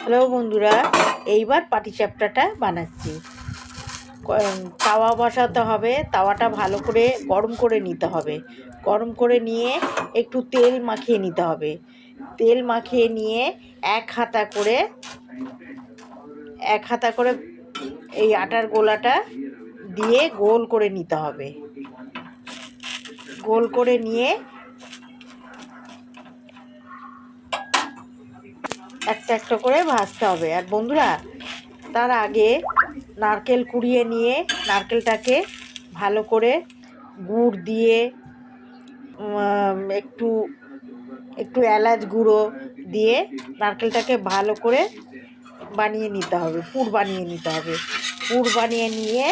Hello বন্ধুরা, এইবার পাটিসাপটাটা বানাচ্ছি। তাওয়া বসাতে হবে, তাওয়াটা ভালো করে গরম করে নিতে হবে। গরম করে নিয়ে একটু তেল মাখিয়ে নিতে হবে। তেল মাখিয়ে নিয়ে এক হাতা করে এই আটার গোলাটা দিয়ে গোল করে নিতে হবে। গোল করে নিয়ে একটা একটা করে ভাজতে হবে। আর বন্ধুরা, তার আগে নারকেল কুড়িয়ে নিয়ে নারকেলটাকে ভালো করে গুড় দিয়ে একটু একটু এলাচ গুঁড়ো দিয়ে নারকেলটাকে ভালো করে বানিয়ে নিতে হবে, পুর বানিয়ে নিতে হবে। পুর বানিয়ে নিয়ে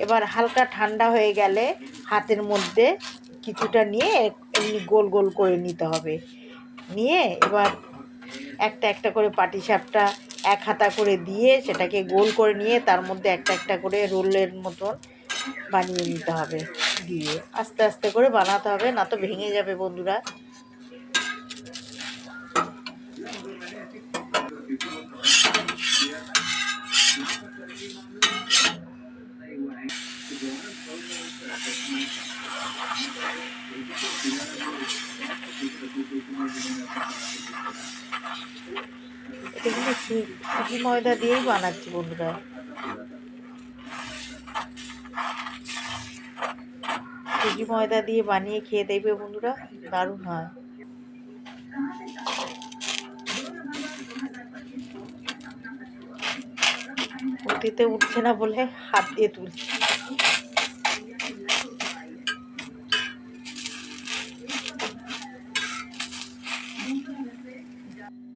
এবার হালকা ঠান্ডা হয়ে গেলে হাতের মধ্যে কিছুটা নিয়ে এমনি গোল গোল করে নিতে হবে। নিয়ে এবার একটা একটা করে পাটিসাপটা এক হাতা করে দিয়ে সেটাকে গোল করে নিয়ে তার মধ্যে একটা একটা করে রোলের মতন বানিয়ে নিতে হবে। দিয়ে আস্তে আস্তে করে বানাতে হবে, না তো ভেঙে যাবে বন্ধুরা। এটা কিন্তু সুজি ময়দা দিয়েই বানাচ্ছি বন্ধুরা। সুজি ময়দা দিয়ে বানিয়ে খেয়ে দেখবে বন্ধুরা, দারুণ হয়। অতীতে উঠছে না বলে হাত দিয়ে তুলছি।